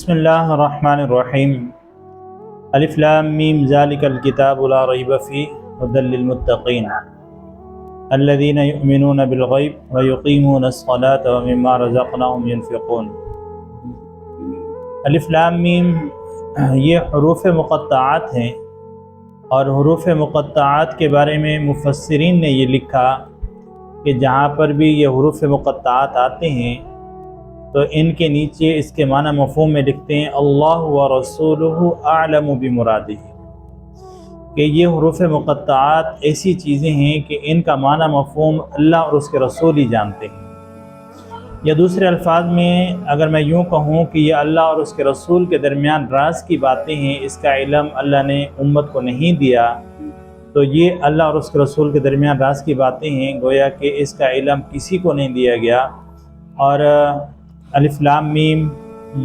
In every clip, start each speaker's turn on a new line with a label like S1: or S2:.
S1: بسم اللہ الرحمن الرحیم الف لام میم ذالک الکتاب لا ریب فیہ ھدی للمتقین الذین یؤمنون بالغیب ویقیمون الصلاۃ ومما رزقناہم ینفقون۔ الف لام میم یہ حروف مقطعات ہیں، اور حروف مقطعات کے بارے میں مفسرین نے یہ لکھا کہ جہاں پر بھی یہ حروف مقطعات آتے ہیں تو ان کے نیچے اس کے معنی مفہوم میں لکھتے ہیں اللہ ورسولہ اعلم بمرادہ، کہ یہ حروف مقطعات ایسی چیزیں ہیں کہ ان کا معنی مفہوم اللہ اور اس کے رسول ہی جانتے ہیں۔ یا دوسرے الفاظ میں اگر میں یوں کہوں کہ یہ اللہ اور اس کے رسول کے درمیان راز کی باتیں ہیں، اس کا علم اللہ نے امت کو نہیں دیا، تو یہ اللہ اور اس کے رسول کے درمیان راز کی باتیں ہیں، گویا کہ اس کا علم کسی کو نہیں دیا گیا۔ اور الف لام میم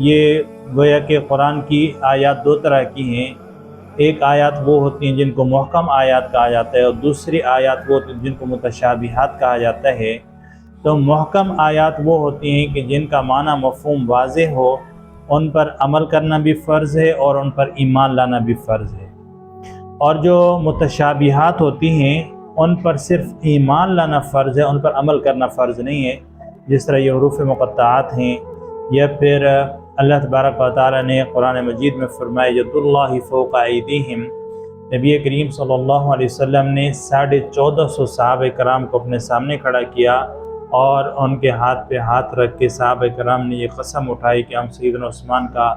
S1: یہ گویا کہ قرآن کی آیات دو طرح کی ہیں، ایک آیات وہ ہوتی ہیں جن کو محکم آیات کہا جاتا ہے، اور دوسری آیات وہ جن کو متشابہات کہا جاتا ہے۔ تو محکم آیات وہ ہوتی ہیں کہ جن کا معنی مفہوم واضح ہو، ان پر عمل کرنا بھی فرض ہے اور ان پر ایمان لانا بھی فرض ہے، اور جو متشابہات ہوتی ہیں ان پر صرف ایمان لانا فرض ہے، ان پر عمل کرنا فرض نہیں ہے، جس طرح یہ حروف مقطعات ہیں۔ یا پھر اللہ تبارک و تعالیٰ نے قرآن مجید میں فرمایا ید اللہ فوق ایدیہم، نبی کریم صلی اللہ علیہ وسلم نے 1450 صحابہ کرام کو اپنے سامنے کھڑا کیا اور ان کے ہاتھ پہ ہاتھ رکھ کے صحابہ کرام نے یہ قسم اٹھائی کہ ہم سیدنا عثمان کا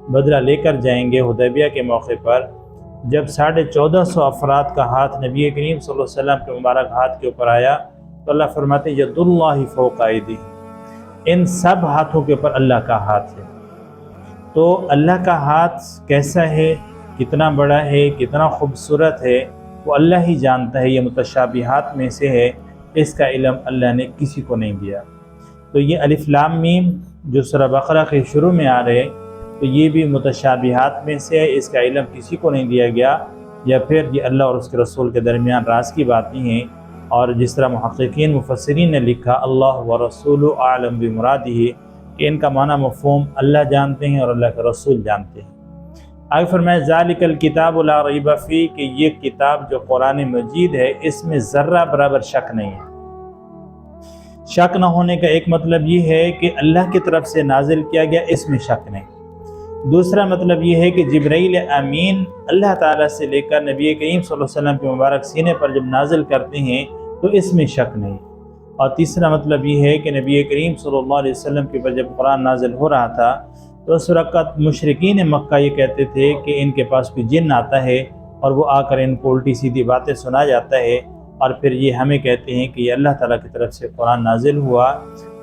S1: بدلہ لے کر جائیں گے۔ حدیبیہ کے موقع پر جب 1450 افراد کا ہاتھ نبی کریم صلی اللہ علیہ وسلم کے مبارک ہاتھ کے اوپر آیا تو اللہ فرماتے ہیں ید اللہ فوق ایدیہم، ان سب ہاتھوں کے اوپر اللہ کا ہاتھ ہے۔ تو اللہ کا ہاتھ کیسا ہے، کتنا بڑا ہے، کتنا خوبصورت ہے، وہ اللہ ہی جانتا ہے۔ یہ متشابہات میں سے ہے، اس کا علم اللہ نے کسی کو نہیں دیا۔ تو یہ الف لام میم جو سورہ بقرہ کے شروع میں آ رہے، تو یہ بھی متشابہات میں سے ہے، اس کا علم کسی کو نہیں دیا گیا۔ یا پھر یہ اللہ اور اس کے رسول کے درمیان راز کی باتیں ہیں، اور جس طرح محققین مفسرین نے لکھا اللہ ورسولہ اعلم بمرادہ، کہ ان کا معنی مفہوم اللہ جانتے ہیں اور اللہ کے رسول جانتے ہیں۔ آگے فرمایا ذالک الکتاب لا ریب فیہ، کہ یہ کتاب جو قرآن مجید ہے اس میں ذرہ برابر شک نہیں ہے۔ شک نہ ہونے کا ایک مطلب یہ ہے کہ اللہ کی طرف سے نازل کیا گیا، اس میں شک نہیں۔ دوسرا مطلب یہ ہے کہ جبرائیل امین اللہ تعالیٰ سے لے کر نبی کریم صلی اللہ علیہ وسلم کے مبارک سینے پر جب نازل کرتے ہیں تو اس میں شک نہیں۔ اور تیسرا مطلب یہ ہے کہ نبی کریم صلی اللہ علیہ وسلم کے پر جب قرآن نازل ہو رہا تھا تو اس وقت مشرکین مکہ یہ کہتے تھے کہ ان کے پاس کوئی جن آتا ہے اور وہ آ کر ان کو الٹی سیدھی باتیں سنا جاتا ہے، اور پھر یہ ہمیں کہتے ہیں کہ یہ اللہ تعالیٰ کی طرف سے قرآن نازل ہوا۔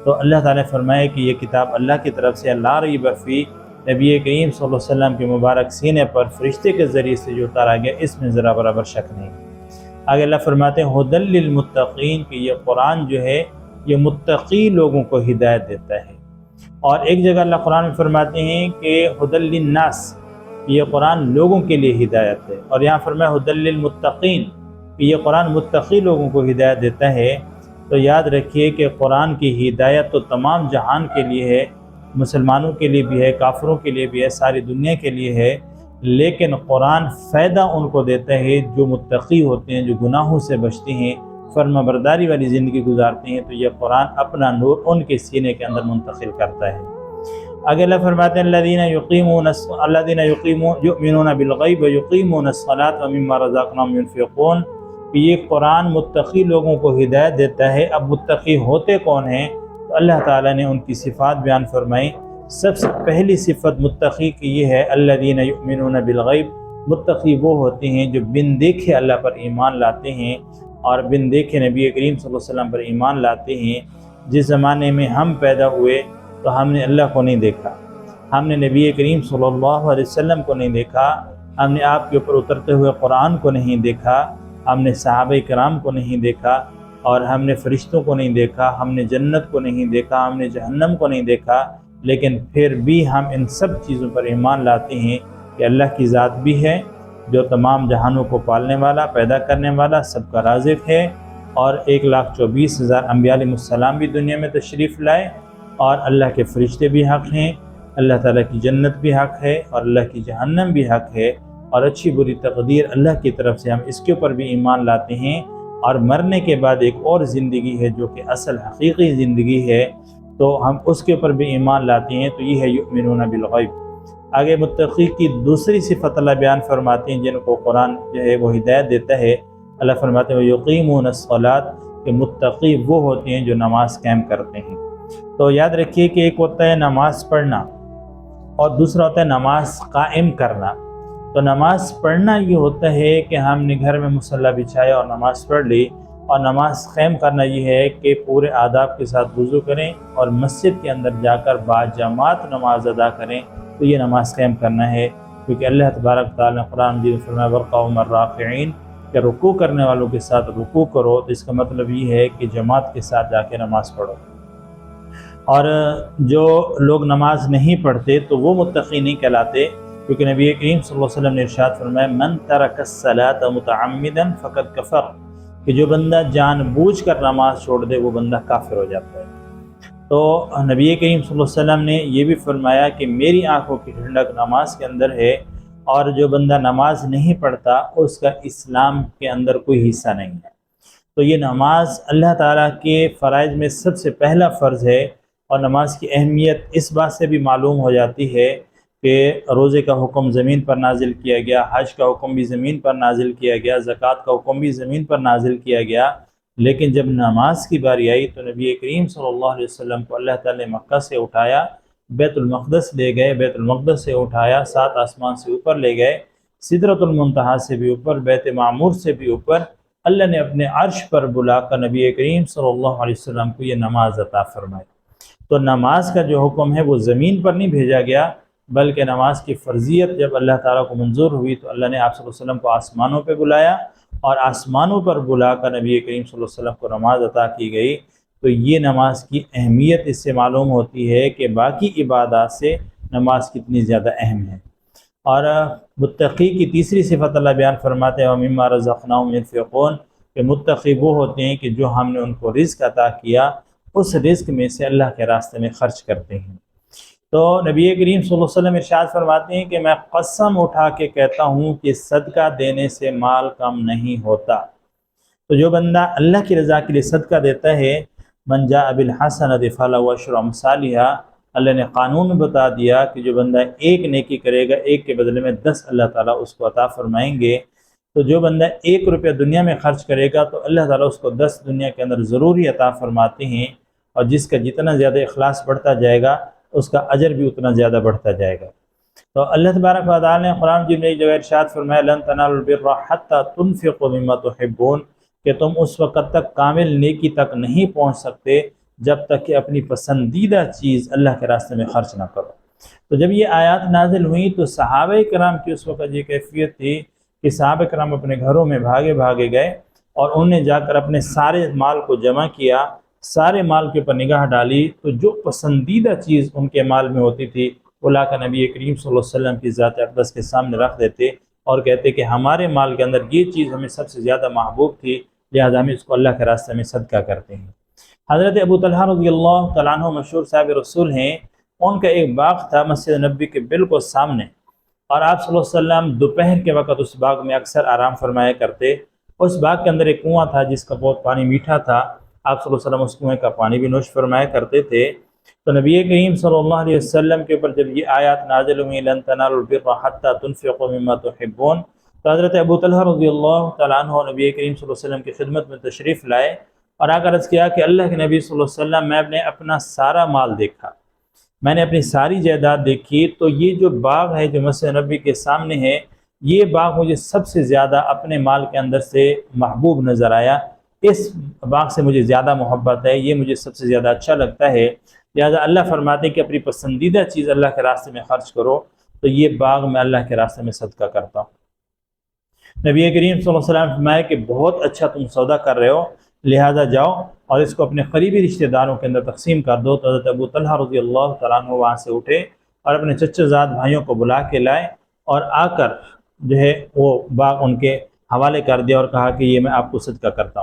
S1: تو اللہ تعالیٰ نے فرمایا کہ یہ کتاب اللہ کی طرف سے لا ریب فیہ، نبی کریم صلی اللہ علیہ وسلم کے مبارک سینے پر فرشتے کے ذریعے سے جو اتارا گیا، اس میں ذرا برابر شک نہیں۔ آگے اللہ فرماتے ہیں ھدی للمتقین، کہ یہ قرآن جو ہے یہ متقی لوگوں کو ہدایت دیتا ہے۔ اور ایک جگہ اللہ قرآن میں فرماتے ہیں کہ ھدی للناس، یہ قرآن لوگوں کے لیے ہدایت ہے، اور یہاں فرمایا ھدی للمتقین، کہ یہ قرآن متقی لوگوں کو ہدایت دیتا ہے۔ تو یاد رکھیے کہ قرآن کی ہدایت تو تمام جہان کے لیے ہے، مسلمانوں کے لیے بھی ہے، کافروں کے لیے بھی ہے، ساری دنیا کے لیے ہے، لیکن قرآن فائدہ ان کو دیتا ہے جو متقی ہوتے ہیں، جو گناہوں سے بچتے ہیں، فرما برداری والی زندگی گزارتے ہیں، تو یہ قرآن اپنا نور ان کے سینے کے اندر منتقل کرتا ہے۔ آگے اللہ فرماتے ہیں الذین یؤمنون بالغیب ویقیمون الصلاۃ ومما رزقناہم ینفقون، کہ یہ قرآن متقی لوگوں کو ہدایت دیتا ہے۔ اب متقی ہوتے کون ہیں؟ تو اللہ تعالیٰ نے ان کی صفات بیان فرمائی۔ سب سے پہلی صفت متقی کی یہ ہے الذین یؤمنون بالغیب، متقی وہ ہوتے ہیں جو بن دیکھے اللہ پر ایمان لاتے ہیں، اور بن دیکھے نبی کریم صلی اللہ علیہ وسلم پر ایمان لاتے ہیں۔ جس زمانے میں ہم پیدا ہوئے تو ہم نے اللہ کو نہیں دیکھا، ہم نے نبی کریم صلی اللہ علیہ وسلم کو نہیں دیکھا، ہم نے آپ کے اوپر اترتے ہوئے قرآن کو نہیں دیکھا، ہم نے صحابہ کرام کو نہیں دیکھا، اور ہم نے فرشتوں کو نہیں دیکھا، ہم نے جنت کو نہیں دیکھا، ہم نے جہنم کو نہیں دیکھا، لیکن پھر بھی ہم ان سب چیزوں پر ایمان لاتے ہیں کہ اللہ کی ذات بھی ہے جو تمام جہانوں کو پالنے والا، پیدا کرنے والا، سب کا رازق ہے، اور 1,24,000 انبیاء علیہ السلام بھی دنیا میں تشریف لائے، اور اللہ کے فرشتے بھی حق ہیں، اللہ تعالیٰ کی جنت بھی حق ہے اور اللہ کی جہنم بھی حق ہے، اور اچھی بری تقدیر اللہ کی طرف سے ہم اس کے اوپر بھی ایمان لاتے ہیں، اور مرنے کے بعد ایک اور زندگی ہے جو کہ اصل حقیقی زندگی ہے، تو ہم اس کے اوپر بھی ایمان لاتے ہیں۔ تو یہ ہے یؤمنون بالغیب۔ آگے متقی کی دوسری صفت اللہ بیان فرماتے ہیں جن کو قرآن جو ہے وہ ہدایت دیتا ہے۔ اللہ فرماتے ہیں وَيُقِيمُونَ الصَّلَاةَ کہ متقی وہ ہوتے ہیں جو نماز قائم کرتے ہیں۔ تو یاد رکھیے کہ ایک ہوتا ہے نماز پڑھنا اور دوسرا ہوتا ہے نماز قائم کرنا۔ تو نماز پڑھنا یہ ہوتا ہے کہ ہم نے گھر میں مصلی بچھایا اور نماز پڑھ لی، اور نماز قائم کرنا یہ ہے کہ پورے آداب کے ساتھ وضو کریں اور مسجد کے اندر جا کر باجماعت نماز ادا کریں، تو یہ نماز قائم کرنا ہے۔ کیونکہ اللہ تبارک تعالیٰ نے قرآن مجید میں فرمایا وَارْكَعُوا مَعَ الرَّاكِعِينَ کہ رکوع کرنے والوں کے ساتھ رکوع کرو، تو اس کا مطلب یہ ہے کہ جماعت کے ساتھ جا کے نماز پڑھو۔ اور جو لوگ نماز نہیں پڑھتے تو وہ متقی نہیں کہلاتے، کیونکہ نبی کریم صلی اللہ علیہ وسلم نے ارشاد فرمایا من ترک الصلاۃ متعمدا فقد کفر کہ جو بندہ جان بوجھ کر نماز چھوڑ دے وہ بندہ کافر ہو جاتا ہے۔ تو نبی کریم صلی اللہ علیہ وسلم نے یہ بھی فرمایا کہ میری آنکھوں کی ٹھنڈک نماز کے اندر ہے، اور جو بندہ نماز نہیں پڑھتا اس کا اسلام کے اندر کوئی حصہ نہیں ہے۔ تو یہ نماز اللہ تعالیٰ کے فرائض میں سب سے پہلا فرض ہے، اور نماز کی اہمیت اس بات سے بھی معلوم ہو جاتی ہے کہ روزے کا حکم زمین پر نازل کیا گیا، حج کا حکم بھی زمین پر نازل کیا گیا، زکوٰۃ کا حکم بھی زمین پر نازل کیا گیا، لیکن جب نماز کی باری آئی تو نبی کریم صلی اللہ علیہ وسلم کو اللہ تعالیٰ نے مکہ سے اٹھایا، بیت المقدس لے گئے، بیت المقدس سے اٹھایا، 7 آسمان سے اوپر لے گئے، سدرۃ المنتہا سے بھی اوپر، بیت معمور سے بھی اوپر، اللہ نے اپنے عرش پر بلا کر نبی کریم صلی اللہ علیہ وسلم کو یہ نماز عطا فرمائی۔ تو نماز کا جو حکم ہے وہ زمین پر نہیں بھیجا گیا، بلکہ نماز کی فرضیت جب اللہ تعالیٰ کو منظور ہوئی تو اللہ نے آپ صلی اللہ علیہ وسلم کو آسمانوں پہ بلایا، اور آسمانوں پر بلا کر نبی کریم صلی اللہ علیہ وسلم کو نماز عطا کی گئی۔ تو یہ نماز کی اہمیت اس سے معلوم ہوتی ہے کہ باقی عبادات سے نماز کتنی زیادہ اہم ہے۔ اور متقی کی تیسری صفت اللہ بیان فرماتے ہیں وَمِمَّا رَزَقْنَاهُمْ يُنْفِقُونَ کہ متقی وہ ہوتے ہیں کہ جو ہم نے ان کو رزق عطا کیا اس رزق میں سے اللہ کے راستے میں خرچ کرتے ہیں۔ تو نبی کریم صلی اللہ علیہ وسلم ارشاد فرماتے ہیں کہ میں قسم اٹھا کے کہتا ہوں کہ صدقہ دینے سے مال کم نہیں ہوتا۔ تو جو بندہ اللہ کی رضا کے لیے صدقہ دیتا ہے من جاء بالحسنۃ فلہ عشر امثالھا، اللہ نے قانون میں بتا دیا کہ جو بندہ ایک نیکی کرے گا ایک کے بدلے میں 10 اللہ تعالیٰ اس کو عطا فرمائیں گے۔ تو جو بندہ 1 روپیہ دنیا میں خرچ کرے گا تو اللہ تعالیٰ اس کو 10 دنیا کے اندر ضروری عطا فرماتے ہیں، اور جس کا جتنا زیادہ اخلاص بڑھتا جائے گا اس کا اجر بھی اتنا زیادہ بڑھتا جائے گا۔ تو اللہ تبارک و تعالیٰ نے قرآن مجید میں ایک جگہ ارشاد فرمایا لن تنالوا البر حتی تنفقوا مما تحبون کہ تم اس وقت تک کامل نیکی تک نہیں پہنچ سکتے جب تک کہ اپنی پسندیدہ چیز اللہ کے راستے میں خرچ نہ کرو۔ تو جب یہ آیات نازل ہوئیں تو صحابہ کرام کی اس وقت یہ کیفیت تھی کہ صحابہ کرام اپنے گھروں میں بھاگے گئے، اور انہوں نے جا کر اپنے سارے مال کو جمع کیا، سارے مال کے اوپر نگاہ ڈالی، تو جو پسندیدہ چیز ان کے مال میں ہوتی تھی وہ لا کر نبی کریم صلی اللہ علیہ وسلم کی ذات اقدس کے سامنے رکھ دیتے اور کہتے کہ ہمارے مال کے اندر یہ چیز ہمیں سب سے زیادہ محبوب تھی، لہذا ہم اس کو اللہ کے راستے میں صدقہ کرتے ہیں۔ حضرت ابو طلحہ رضی اللہ تعالیٰ عنہ مشہور صاحب رسول ہیں، ان کا ایک باغ تھا مسجد نبی کے بالکل سامنے، اور آپ صلی اللہ علیہ وسلم دوپہر کے وقت اس باغ میں اکثر آرام فرمایا کرتے۔ اس باغ کے اندر ایک کنواں تھا جس کا بہت پانی میٹھا تھا، آپ صلی اللہ علیہ وسلم اس کنویں کا پانی بھی نوش فرمایا کرتے تھے۔ تو نبی کریم صلی اللہ علیہ وسلم کے اوپر جب یہ آیات نازل ہوئی لن تنالوا البر حتی تنفقوا مما تحبون، تو حضرت ابو طلحہ رضی اللہ تعالیٰ عنہ نبی کریم صلی اللہ علیہ وسلم کی خدمت میں تشریف لائے اور آ کر عرض کیا کہ اللہ کے نبی صلی اللہ علیہ وسلم میں نے اپنا سارا مال دیکھا، میں نے اپنی ساری جائیداد دیکھی، تو یہ جو باغ ہے جو مسجد نبی کے سامنے ہے یہ باغ مجھے سب سے زیادہ اپنے مال کے اندر سے محبوب نظر آیا، اس باغ سے مجھے زیادہ محبت ہے، یہ مجھے سب سے زیادہ اچھا لگتا ہے، لہذا اللہ فرماتے ہیں کہ اپنی پسندیدہ چیز اللہ کے راستے میں خرچ کرو، تو یہ باغ میں اللہ کے راستے میں صدقہ کرتا ہوں۔ نبی کریم صلی اللہ علیہ وسلم فرمایا کہ بہت اچھا تم سودا کر رہے ہو، لہذا جاؤ اور اس کو اپنے قریبی رشتہ داروں کے اندر تقسیم کر دو۔ تو حضرت ابو طلحہ رضی اللہ تعالیٰ عنہ وہاں سے اٹھے اور اپنے چچا زاد بھائیوں کو بلا کے لائے اور آ کر جو ہے وہ باغ ان کے حوالے کر دیا اور کہا کہ یہ میں آپ کو صدقہ کرتا ہوں۔